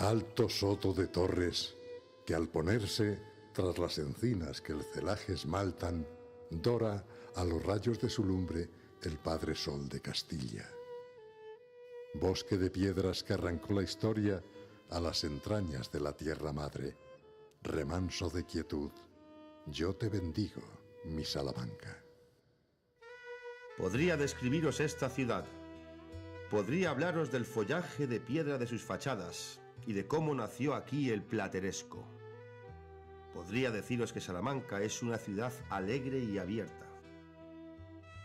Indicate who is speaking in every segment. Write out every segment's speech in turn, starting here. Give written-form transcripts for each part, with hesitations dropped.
Speaker 1: Alto soto de torres, que al ponerse tras las encinas que el celaje esmaltan, dora a los rayos de su lumbre el Padre Sol de Castilla. Bosque de piedras que arrancó la historia a las entrañas de la tierra madre, remanso de quietud, yo te bendigo, mi Salamanca.
Speaker 2: Podría describiros esta ciudad. Podría hablaros del follaje de piedra de sus fachadas y de cómo nació aquí el plateresco. Podría deciros que Salamanca es una ciudad alegre y abierta.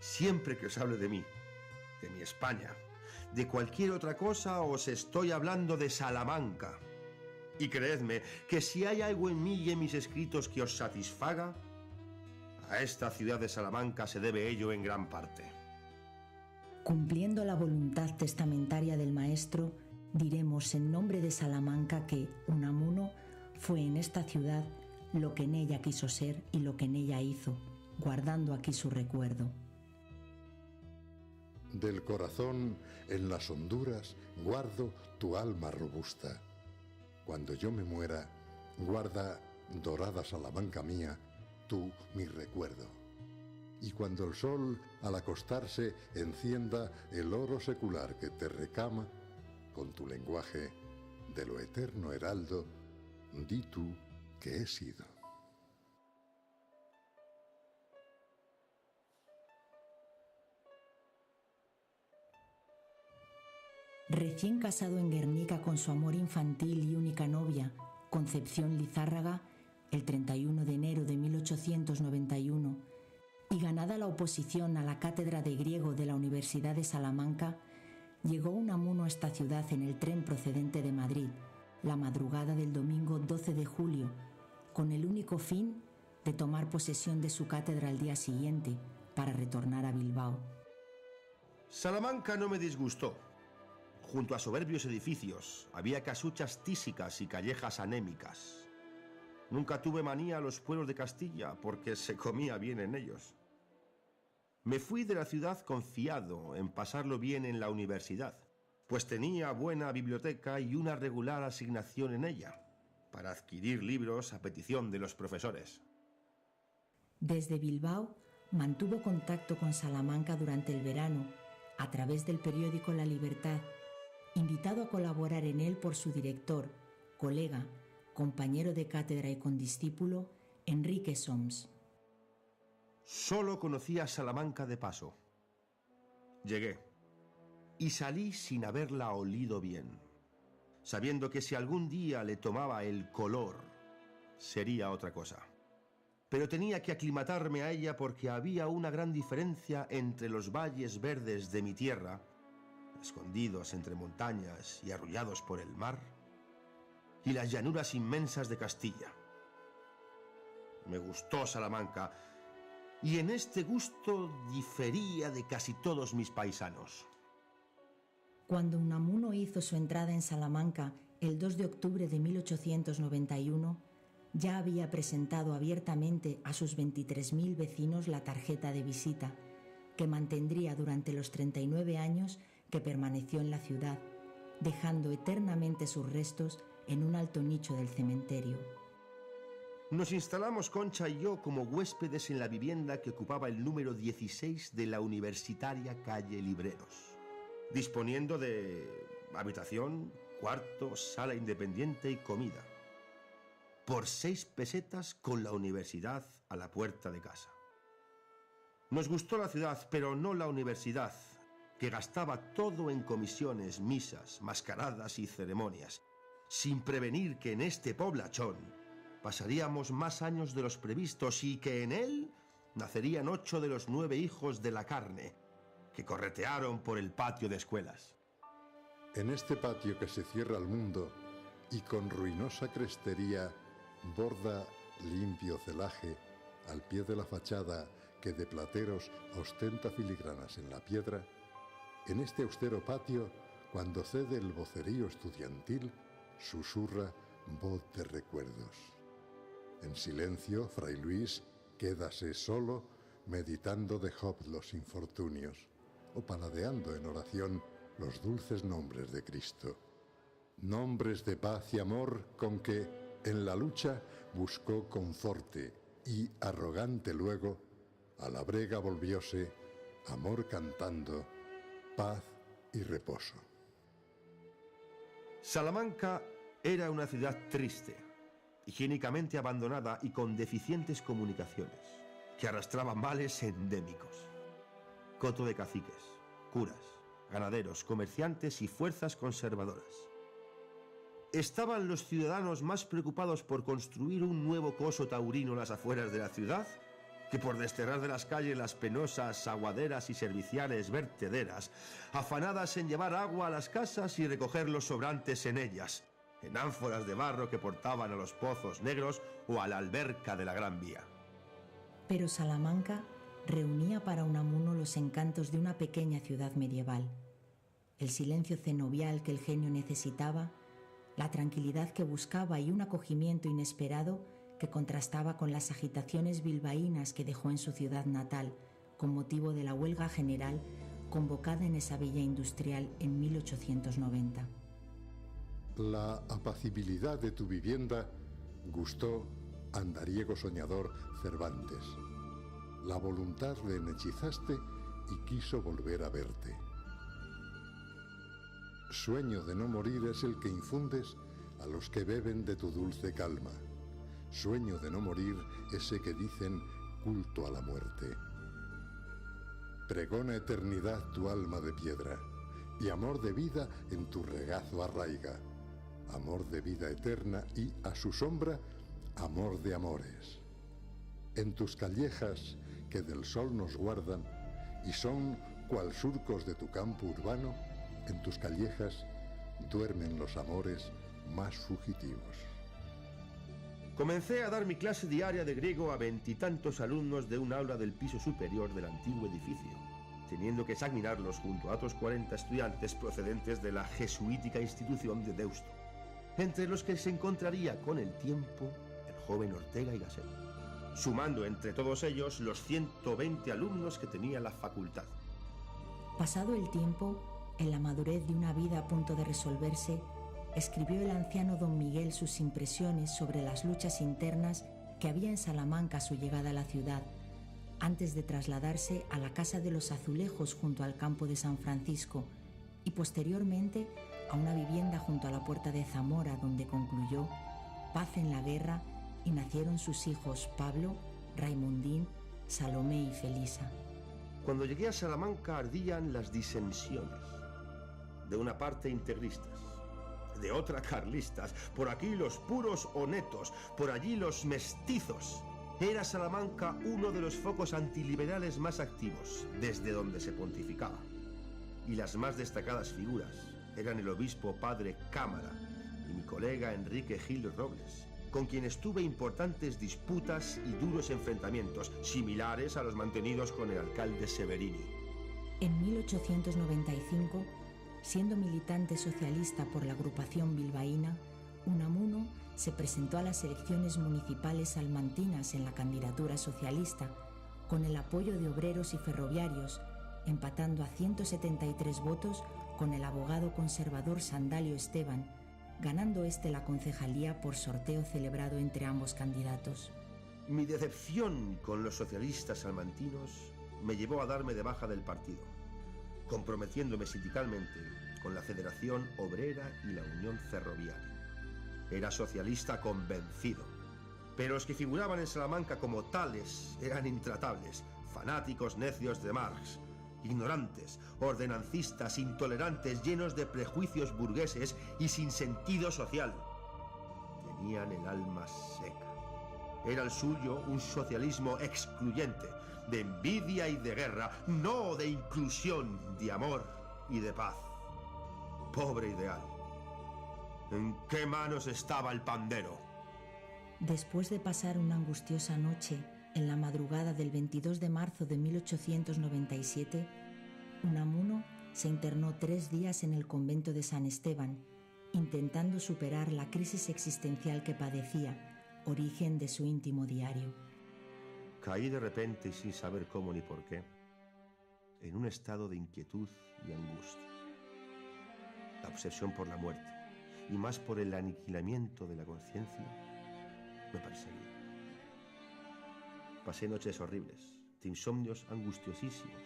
Speaker 2: Siempre que os hable de mí, de mi España, de cualquier otra cosa, os estoy hablando de Salamanca. Y creedme que si hay algo en mí y en mis escritos que os satisfaga, a esta ciudad de Salamanca se debe ello en gran parte.
Speaker 3: Cumpliendo la voluntad testamentaria del maestro, diremos en nombre de Salamanca que Unamuno fue en esta ciudad lo que en ella quiso ser y lo que en ella hizo, guardando aquí su recuerdo.
Speaker 1: Del corazón en las honduras guardo tu alma robusta. Cuando yo me muera, guarda, dorada Salamanca mía, tú mi recuerdo. Y cuando el sol al acostarse encienda el oro secular que te recama, con tu lenguaje de lo eterno heraldo, di tú que he sido.
Speaker 3: Recién casado en Guernica con su amor infantil y única novia, Concepción Lizárraga, el 31 de enero de 1891, y ganada la oposición a la cátedra de griego de la Universidad de Salamanca, llegó Unamuno a esta ciudad en el tren procedente de Madrid, la madrugada del domingo 12 de julio, con el único fin de tomar posesión de su cátedra al día siguiente para retornar a Bilbao.
Speaker 2: Salamanca no me disgustó. Junto a soberbios edificios había casuchas tísicas y callejas anémicas. Nunca tuve manía a los pueblos de Castilla porque se comía bien en ellos. Me fui de la ciudad confiado en pasarlo bien en la universidad, pues tenía buena biblioteca y una regular asignación en ella, para adquirir libros a petición de los profesores.
Speaker 3: Desde Bilbao mantuvo contacto con Salamanca durante el verano, a través del periódico La Libertad, invitado a colaborar en él por su director, colega, compañero de cátedra y condiscípulo, Enrique Soms.
Speaker 2: Solo conocía Salamanca de paso. Llegué y salí sin haberla olido bien, sabiendo que si algún día le tomaba el color, sería otra cosa. Pero tenía que aclimatarme a ella porque había una gran diferencia entre los valles verdes de mi tierra, escondidos entre montañas y arrullados por el mar, y las llanuras inmensas de Castilla. Me gustó Salamanca, y en este gusto difería de casi todos mis paisanos.
Speaker 3: Cuando Unamuno hizo su entrada en Salamanca el 2 de octubre de 1891, ya había presentado abiertamente a sus 23.000 vecinos la tarjeta de visita, que mantendría durante los 39 años que permaneció en la ciudad, dejando eternamente sus restos en un alto nicho del cementerio.
Speaker 2: Nos instalamos Concha y yo como huéspedes en la vivienda que ocupaba el número 16 de la universitaria calle Libreros, disponiendo de habitación, cuarto, sala independiente y comida, por 6 pesetas con la universidad a la puerta de casa. Nos gustó la ciudad, pero no la universidad, que gastaba todo en comisiones, misas, mascaradas y ceremonias, sin prevenir que en este poblachón pasaríamos más años de los previstos y que en él nacerían 8 de los 9 hijos de la carne, que corretearon por el patio de escuelas.
Speaker 1: En este patio que se cierra al mundo y con ruinosa crestería borda limpio celaje al pie de la fachada que de plateros ostenta filigranas en la piedra, en este austero patio, cuando cede el vocerío estudiantil, susurra voz de recuerdos. En silencio, Fray Luis quédase solo meditando de Job los infortunios o paladeando en oración los dulces nombres de Cristo. nombres de paz y amor con que en la lucha buscó conforte y arrogante luego a la brega volvióse, amor cantando, paz y reposo.
Speaker 2: Salamanca era una ciudad triste, higiénicamente abandonada y con deficientes comunicaciones, que arrastraba males endémicos. Coto de caciques, curas, ganaderos, comerciantes y fuerzas conservadoras. ¿Estaban los ciudadanos más preocupados por construir un nuevo coso taurino en las afueras de la ciudad que por desterrar de las calles las penosas aguaderas y serviciales vertederas, afanadas en llevar agua a las casas y recoger los sobrantes en ellas, en ánforas de barro que portaban a los pozos negros o a la alberca de la Gran Vía?
Speaker 3: Pero Salamanca reunía para Unamuno los encantos de una pequeña ciudad medieval, el silencio cenobial que el genio necesitaba, la tranquilidad que buscaba y un acogimiento inesperado que contrastaba con las agitaciones bilbaínas que dejó en su ciudad natal con motivo de la huelga general convocada en esa villa industrial en 1890.
Speaker 1: La apacibilidad de tu vivienda gustó andariego soñador Cervantes. La voluntad le enhechizaste y quiso volver a verte. Sueño de no morir es el que infundes a los que beben de tu dulce calma. Sueño de no morir ese que dicen culto a la muerte. Pregona eternidad tu alma de piedra, y amor de vida en tu regazo arraiga. Amor de vida eterna y, a su sombra, amor de amores. En tus callejas que del sol nos guardan y son cual surcos de tu campo urbano, en tus callejas duermen los amores más fugitivos.
Speaker 2: Comencé a dar mi clase diaria de griego a 20 y tantos alumnos de un aula del piso superior del antiguo edificio, teniendo que examinarlos junto a otros 40 estudiantes procedentes de la jesuítica institución de Deusto, entre los que se encontraría con el tiempo el joven Ortega y Gasset, sumando entre todos ellos los 120 alumnos que tenía la facultad.
Speaker 3: Pasado el tiempo, en la madurez de una vida a punto de resolverse, escribió el anciano don Miguel sus impresiones sobre las luchas internas que había en Salamanca a su llegada a la ciudad, antes de trasladarse a la Casa de los Azulejos junto al campo de San Francisco y posteriormente a una vivienda junto a la puerta de Zamora, donde concluyó Paz en la guerra y nacieron sus hijos Pablo, Raimundín, Salomé y Felisa.
Speaker 2: Cuando llegué a Salamanca ardían las disensiones. De una parte integristas, de otra carlistas, por aquí los puros o netos, por allí los mestizos. Era Salamanca uno de los focos antiliberales más activos, desde donde se pontificaba. Y las más destacadas figuras eran el obispo padre Cámara y mi colega Enrique Gil Robles, con quienes tuve importantes disputas y duros enfrentamientos, similares a los mantenidos con el alcalde Severini.
Speaker 3: En 1895, siendo militante socialista por la agrupación bilbaína, Unamuno se presentó a las elecciones municipales salmantinas en la candidatura socialista, con el apoyo de obreros y ferroviarios, empatando a 173 votos con el abogado conservador Sandalio Esteban, ganando la concejalía por sorteo celebrado entre ambos candidatos.
Speaker 2: Mi decepción con los socialistas salmantinos me llevó a darme de baja del partido, comprometiéndome sindicalmente con la Federación Obrera y la Unión Ferroviaria. Era socialista convencido, pero los que figuraban en Salamanca como tales eran intratables, fanáticos necios de Marx, ignorantes, ordenancistas, intolerantes, llenos de prejuicios burgueses y sin sentido social. Tenían el alma seca. Era el suyo un socialismo excluyente, de envidia y de guerra, no de inclusión, de amor y de paz. Pobre ideal. ¿En qué manos estaba el pandero?
Speaker 3: Después de pasar una angustiosa noche, en la madrugada del 22 de marzo de 1897, Unamuno se internó 3 días en el convento de San Esteban, intentando superar la crisis existencial que padecía, origen de su íntimo diario.
Speaker 2: Caí de repente y sin saber cómo ni por qué, en un estado de inquietud y angustia. La obsesión por la muerte, y más por el aniquilamiento de la conciencia, me perseguía. Pasé noches horribles, de insomnios angustiosísimos,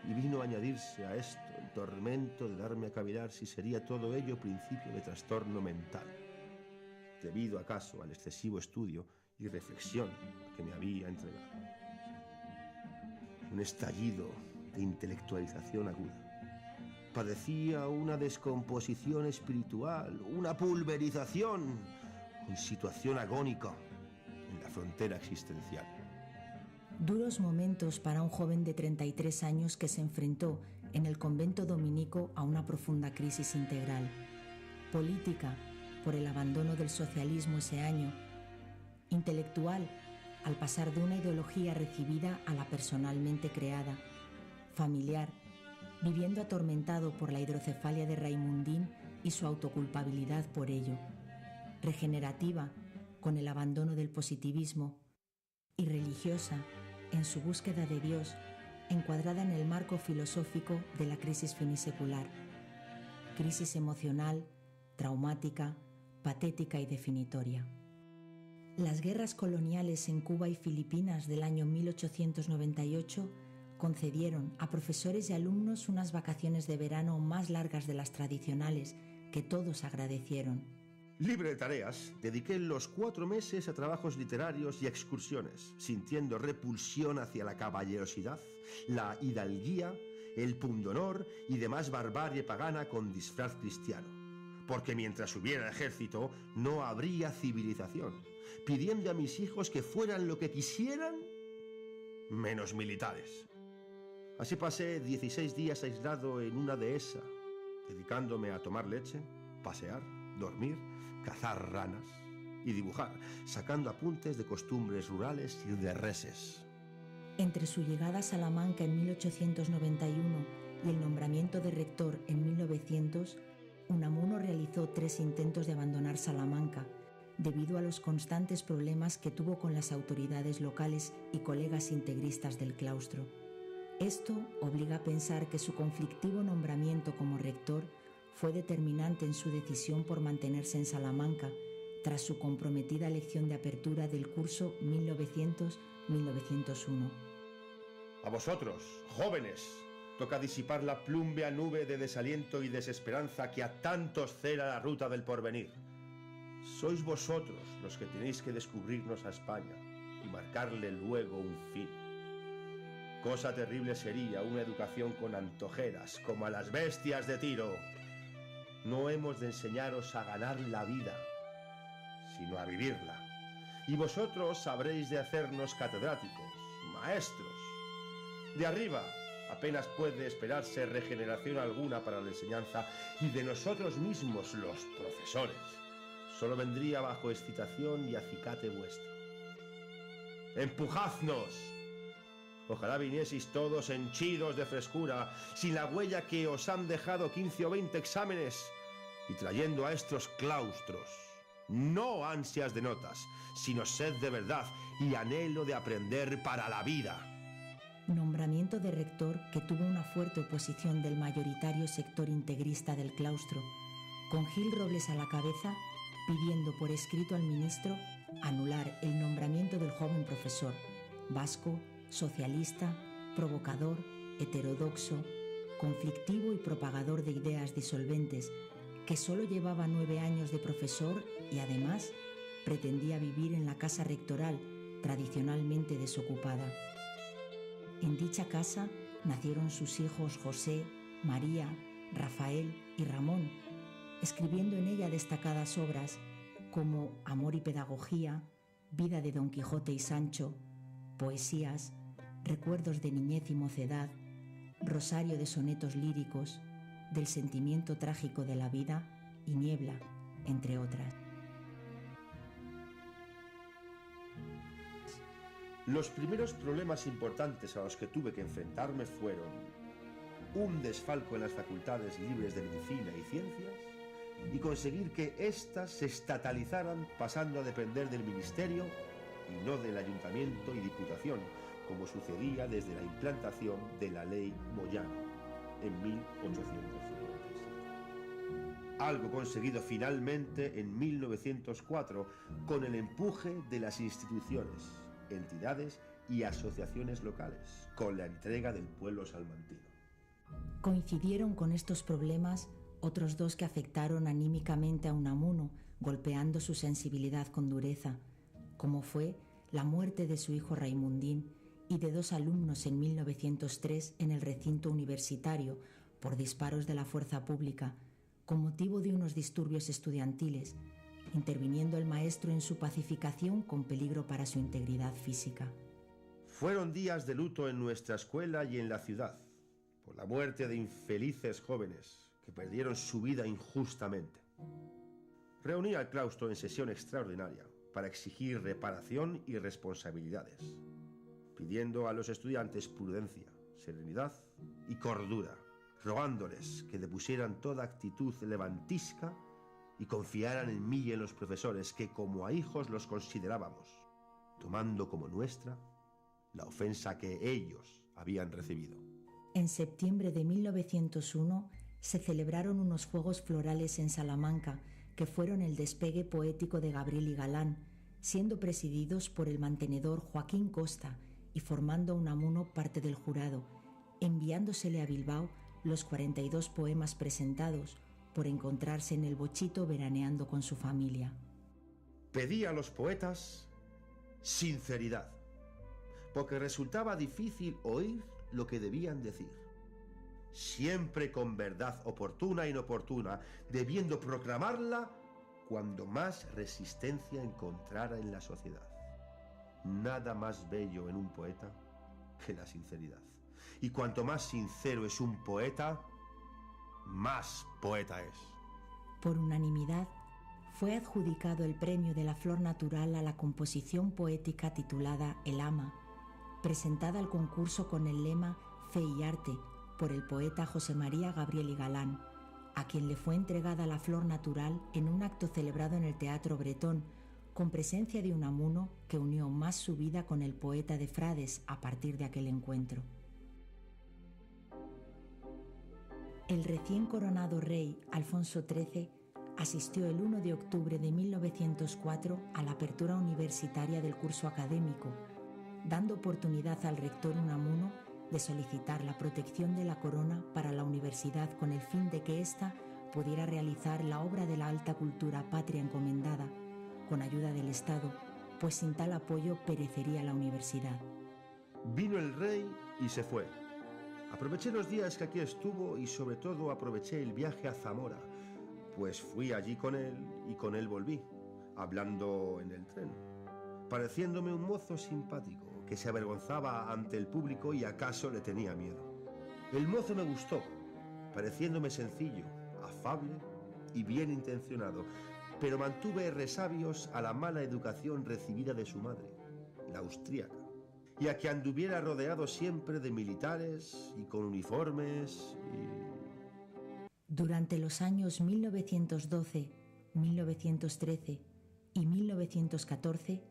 Speaker 2: y vino a añadirse a esto el tormento de darme a cavilar si sería todo ello principio de trastorno mental, debido acaso al excesivo estudio y reflexión a que me había entregado. Un estallido de intelectualización aguda. Padecía una descomposición espiritual, una pulverización, una situación agónica en la frontera existencial.
Speaker 3: Duros momentos para un joven de 33 años que se enfrentó en el convento dominico a una profunda crisis integral. Política, por el abandono del socialismo ese año. Intelectual, al pasar de una ideología recibida a la personalmente creada. Familiar, viviendo atormentado por la hidrocefalia de Raimundín y su autoculpabilidad por ello. Regenerativa, con el abandono del positivismo. Y religiosa, en su búsqueda de Dios, encuadrada en el marco filosófico de la crisis finisecular. Crisis emocional, traumática, patética y definitoria. Las guerras coloniales en Cuba y Filipinas del año 1898 concedieron a profesores y alumnos unas vacaciones de verano más largas de las tradicionales que todos agradecieron.
Speaker 2: Libre de tareas, dediqué los 4 meses a trabajos literarios y excursiones, sintiendo repulsión hacia la caballerosidad, la hidalguía, el pundonor y demás barbarie pagana con disfraz cristiano. Porque mientras hubiera ejército, no habría civilización, pidiendo a mis hijos que fueran lo que quisieran, menos militares. Así pasé 16 días aislado en una dehesa, dedicándome a tomar leche, pasear, dormir, cazar ranas y dibujar, sacando apuntes de costumbres rurales y de reses.
Speaker 3: Entre su llegada a Salamanca en 1891 y el nombramiento de rector en 1900, Unamuno realizó 3 intentos de abandonar Salamanca, debido a los constantes problemas que tuvo con las autoridades locales y colegas integristas del claustro. Esto obliga a pensar que su conflictivo nombramiento como rector fue determinante en su decisión por mantenerse en Salamanca, tras su comprometida elección de apertura del curso 1900-1901.
Speaker 2: A vosotros, jóvenes, toca disipar la plumbea nube de desaliento y desesperanza que a tantos cela la ruta del porvenir. Sois vosotros los que tenéis que descubrirnos a España y marcarle luego un fin. Cosa terrible sería una educación con antojeras, como a las bestias de Tiro. No hemos de enseñaros a ganar la vida, sino a vivirla. Y vosotros sabréis de hacernos catedráticos, maestros. De arriba apenas puede esperarse regeneración alguna para la enseñanza, y de nosotros mismos, los profesores, solo vendría bajo excitación y acicate vuestro. ¡Empujadnos! Ojalá vinieseis todos henchidos de frescura, sin la huella que os han dejado 15 o 20 exámenes, y trayendo a estos claustros no ansias de notas, sino sed de verdad y anhelo de aprender para la vida.
Speaker 3: Nombramiento de rector que tuvo una fuerte oposición del mayoritario sector integrista del claustro, con Gil Robles a la cabeza, pidiendo por escrito al ministro anular el nombramiento del joven profesor, vasco, socialista, provocador, heterodoxo, conflictivo y propagador de ideas disolventes, que solo llevaba 9 años de profesor y además pretendía vivir en la casa rectoral, tradicionalmente desocupada. En dicha casa nacieron sus hijos José, María, Rafael y Ramón, escribiendo en ella destacadas obras como Amor y Pedagogía, Vida de Don Quijote y Sancho, Poesías, Recuerdos de Niñez y Mocedad, Rosario de sonetos líricos, Del sentimiento trágico de la vida y Niebla, entre otras.
Speaker 2: Los primeros problemas importantes a los que tuve que enfrentarme fueron un desfalco en las facultades libres de medicina y ciencias y conseguir que éstas se estatalizaran pasando a depender del ministerio y no del ayuntamiento y diputación, como sucedía desde la implantación de la ley Moyano en 1857. algo conseguido finalmente en 1904 con el empuje de las instituciones, entidades y asociaciones locales, con la entrega del pueblo salmantino.
Speaker 3: Coincidieron con estos problemas otros dos que afectaron anímicamente a Unamuno, golpeando su sensibilidad con dureza, como fue la muerte de su hijo Raimundín y de dos alumnos en 1903 en el recinto universitario por disparos de la fuerza pública, con motivo de unos disturbios estudiantiles, interviniendo el maestro en su pacificación con peligro para su integridad física.
Speaker 2: Fueron días de luto en nuestra escuela y en la ciudad, por la muerte de infelices jóvenes que perdieron su vida injustamente. Reuní al claustro en sesión extraordinaria para exigir reparación y responsabilidades, pidiendo a los estudiantes prudencia, serenidad y cordura, rogándoles que depusieran toda actitud levantisca y confiaran en mí y en los profesores que como a hijos los considerábamos, tomando como nuestra la ofensa que ellos habían recibido.
Speaker 3: En septiembre de 1901 se celebraron unos Juegos Florales en Salamanca que fueron el despegue poético de Gabriel y Galán, siendo presididos por el mantenedor Joaquín Costa y formando Unamuno parte del jurado, enviándosele a Bilbao los 42 poemas presentados por encontrarse en el Bochito veraneando con su familia.
Speaker 2: Pedí a los poetas sinceridad, porque resultaba difícil oír lo que debían decir, siempre con verdad oportuna e inoportuna, debiendo proclamarla cuando más resistencia encontrara en la sociedad. Nada más bello en un poeta que la sinceridad. Y cuanto más sincero es un poeta, más poeta es.
Speaker 3: Por unanimidad, fue adjudicado el premio de la Flor Natural a la composición poética titulada El Ama, presentada al concurso con el lema Fe y Arte por el poeta José María Gabriel y Galán, a quien le fue entregada la Flor Natural en un acto celebrado en el Teatro Bretón, con presencia de Unamuno que unió más su vida con el poeta de Frades a partir de aquel encuentro. El recién coronado rey Alfonso XIII asistió el 1 de octubre de 1904 a la apertura universitaria del curso académico, dando oportunidad al rector Unamuno de solicitar la protección de la corona para la universidad con el fin de que ésta pudiera realizar la obra de la alta cultura patria encomendada, con ayuda del Estado, pues sin tal apoyo perecería la universidad.
Speaker 2: Vino el rey y se fue. Aproveché los días que aquí estuvo y sobre todo aproveché el viaje a Zamora, pues fui allí con él y con él volví, hablando en el tren, pareciéndome un mozo simpático que se avergonzaba ante el público y acaso le tenía miedo. El mozo me gustó, pareciéndome sencillo, afable y bien intencionado, pero mantuve resabios a la mala educación recibida de su madre, la austríaca, y a que anduviera rodeado siempre de militares y con uniformes y...
Speaker 3: Durante los años 1912, 1913 y 1914,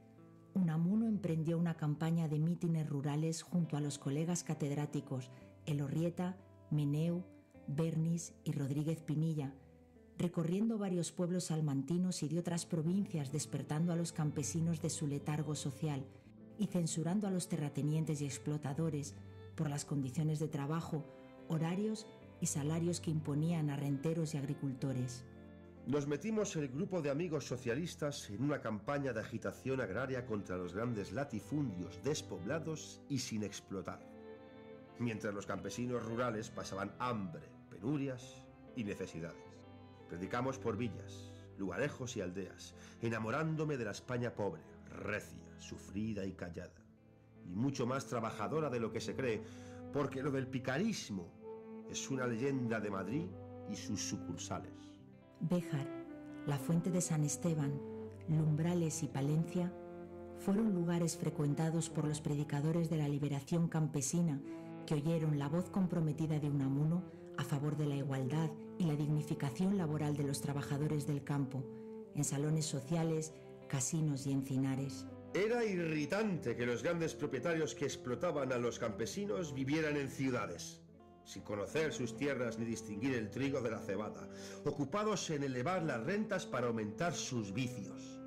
Speaker 3: Unamuno emprendió una campaña de mítines rurales junto a los colegas catedráticos Elorrieta, Meneu, Bernis y Rodríguez Pinilla, recorriendo varios pueblos salmantinos y de otras provincias, despertando a los campesinos de su letargo social y censurando a los terratenientes y explotadores por las condiciones de trabajo, horarios y salarios que imponían a renteros y agricultores.
Speaker 2: Nos metimos el grupo de amigos socialistas en una campaña de agitación agraria contra los grandes latifundios despoblados y sin explotar, mientras los campesinos rurales pasaban hambre, penurias y necesidades. Predicamos por villas, lugarejos y aldeas, enamorándome de la España pobre, recia, sufrida y callada, y mucho más trabajadora de lo que se cree, porque lo del picarismo es una leyenda de Madrid y sus sucursales.
Speaker 3: Béjar, la Fuente de San Esteban, Lumbrales y Palencia fueron lugares frecuentados por los predicadores de la liberación campesina que oyeron la voz comprometida de Unamuno a favor de la igualdad y la dignificación laboral de los trabajadores del campo, en salones sociales, casinos y encinares.
Speaker 2: Era irritante que los grandes propietarios que explotaban a los campesinos vivieran en ciudades. sin conocer sus tierras ni distinguir el trigo de la cebada, ocupados en elevar las rentas para aumentar sus vicios,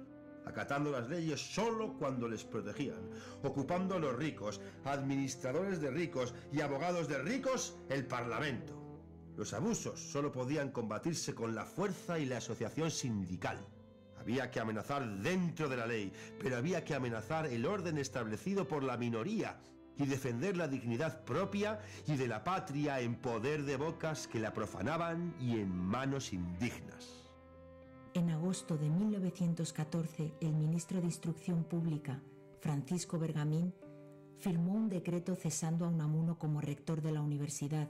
Speaker 2: acatando las leyes solo cuando les protegían, ocupando a los ricos, administradores de ricos y abogados de ricos, el Parlamento. Los abusos solo podían combatirse con la fuerza y la asociación sindical. Había que amenazar dentro de la ley, pero había que amenazar el orden establecido por la minoría y defender la dignidad propia y de la patria en poder de bocas que la profanaban y en manos indignas.
Speaker 3: En agosto de 1914, el ministro de Instrucción Pública, Francisco Bergamín, firmó un decreto cesando a Unamuno como rector de la universidad,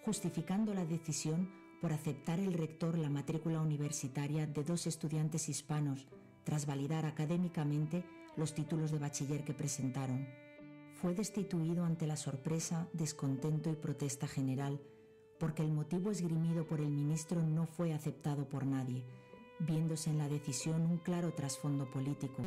Speaker 3: justificando la decisión por aceptar el rector la matrícula universitaria de 2 estudiantes hispanos, tras validar académicamente los títulos de bachiller que presentaron. Fue destituido ante la sorpresa, descontento y protesta general, porque el motivo esgrimido por el ministro no fue aceptado por nadie, viéndose en la decisión un claro trasfondo político.